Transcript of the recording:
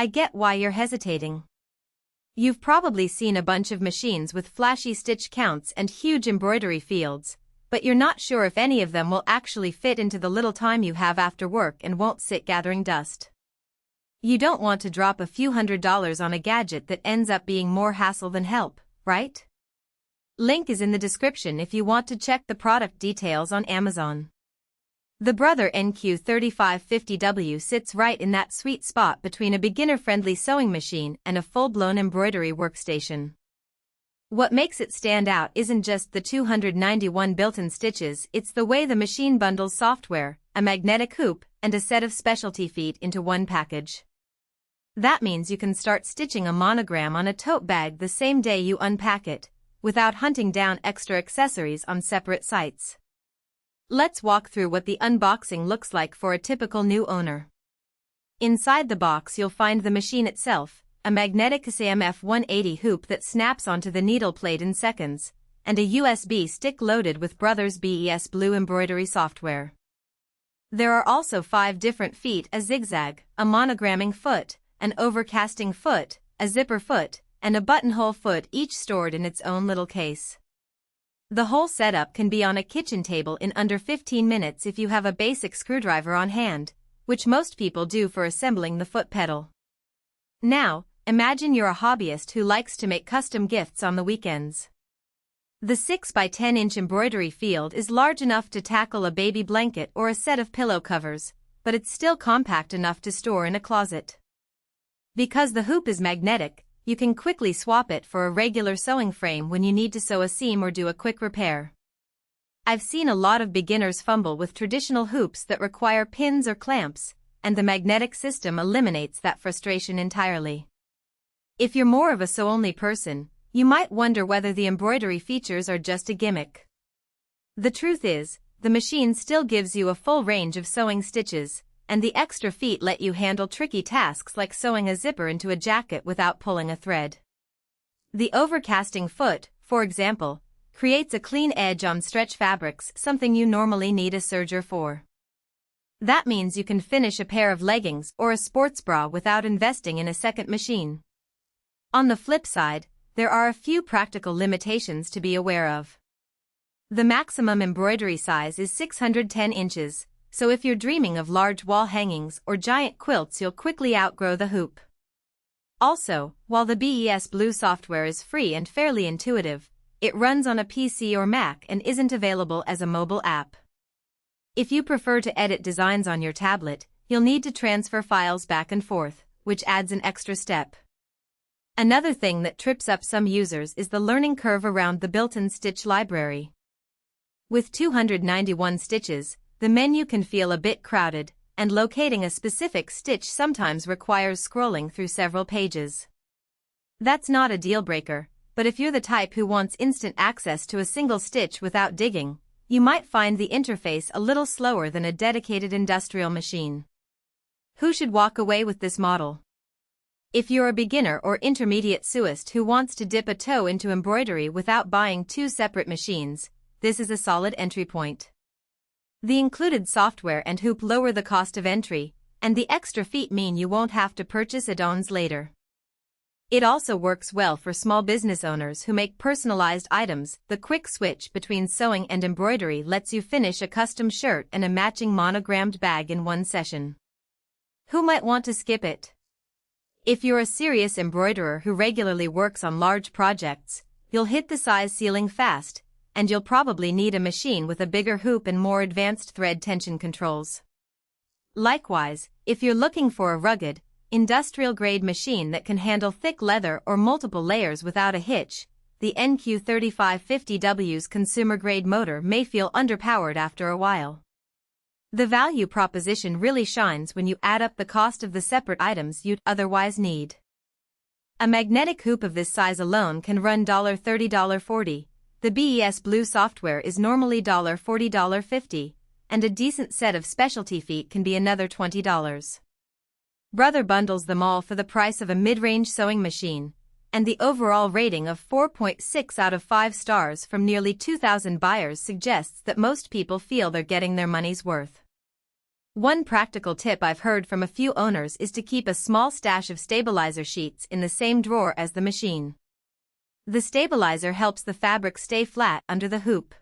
I get why you're hesitating. You've probably seen a bunch of machines with flashy stitch counts and huge embroidery fields, but you're not sure if any of them will actually fit into the little time you have after work and won't sit gathering dust. You don't want to drop a few $100s on a gadget that ends up being more hassle than help, right? Link is in the description if you want to check the product details on Amazon. The Brother NQ3550W sits right in that sweet spot between a beginner-friendly sewing machine and a full-blown embroidery workstation. What makes it stand out isn't just the 291 built-in stitches, it's the way the machine bundles software, a magnetic hoop, and a set of specialty feet into one package. That means you can start stitching a monogram on a tote bag the same day you unpack it, without hunting down extra accessories on separate sites. Let's walk through what the unboxing looks like for a typical new owner. Inside the box you'll find the machine itself, a magnetic SAMF 180 hoop that snaps onto the needle plate in seconds, and a USB stick loaded with Brothers BES Blue embroidery software. There are also 5 different feet: a zigzag, a monogramming foot, an overcasting foot, a zipper foot, and a buttonhole foot, each stored in its own little case. The whole setup can be on a kitchen table in under 15 minutes if you have a basic screwdriver on hand, which most people do for assembling the foot pedal. Now, imagine you're a hobbyist who likes to make custom gifts on the weekends. The 6x10-inch embroidery field is large enough to tackle a baby blanket or a set of pillow covers, but it's still compact enough to store in a closet. Because the hoop is magnetic, you can quickly swap it for a regular sewing frame when you need to sew a seam or do a quick repair. I've seen a lot of beginners fumble with traditional hoops that require pins or clamps, and the magnetic system eliminates that frustration entirely. If you're more of a sew-only person, you might wonder whether the embroidery features are just a gimmick. The truth is, the machine still gives you a full range of sewing stitches, and the extra feet let you handle tricky tasks like sewing a zipper into a jacket without pulling a thread. The overcasting foot, for example, creates a clean edge on stretch fabrics, something you normally need a serger for. That means you can finish a pair of leggings or a sports bra without investing in a second machine. On the flip side, there are a few practical limitations to be aware of. The maximum embroidery size is 610 inches, so if you're dreaming of large wall hangings or giant quilts, you'll quickly outgrow the hoop. Also, while the BES Blue software is free and fairly intuitive, it runs on a PC or Mac and isn't available as a mobile app. If you prefer to edit designs on your tablet, you'll need to transfer files back and forth, which adds an extra step. Another thing that trips up some users is the learning curve around the built-in stitch library. With 291 stitches, the menu can feel a bit crowded, and locating a specific stitch sometimes requires scrolling through several pages. That's not a deal-breaker, but if you're the type who wants instant access to a single stitch without digging, you might find the interface a little slower than a dedicated industrial machine. Who should walk away with this model? If you're a beginner or intermediate sewist who wants to dip a toe into embroidery without buying 2 separate machines, this is a solid entry point. The included software and hoop lower the cost of entry, and the extra feet mean you won't have to purchase add-ons later. It also works well for small business owners who make personalized items. The quick switch between sewing and embroidery lets you finish a custom shirt and a matching monogrammed bag in one session. Who might want to skip it? If you're a serious embroiderer who regularly works on large projects, you'll hit the size ceiling fast, and you'll probably need a machine with a bigger hoop and more advanced thread tension controls. Likewise, if you're looking for a rugged, industrial-grade machine that can handle thick leather or multiple layers without a hitch, the NQ3550W's consumer-grade motor may feel underpowered after a while. The value proposition really shines when you add up the cost of the separate items you'd otherwise need. A magnetic hoop of this size alone can run $30, $40. The BES Blue software is normally $40, $50, and a decent set of specialty feet can be another $20. Brother bundles them all for the price of a mid-range sewing machine, and the overall rating of 4.6 out of 5 stars from nearly 2,000 buyers suggests that most people feel they're getting their money's worth. One practical tip I've heard from a few owners is to keep a small stash of stabilizer sheets in the same drawer as the machine. The stabilizer helps the fabric stay flat under the hoop.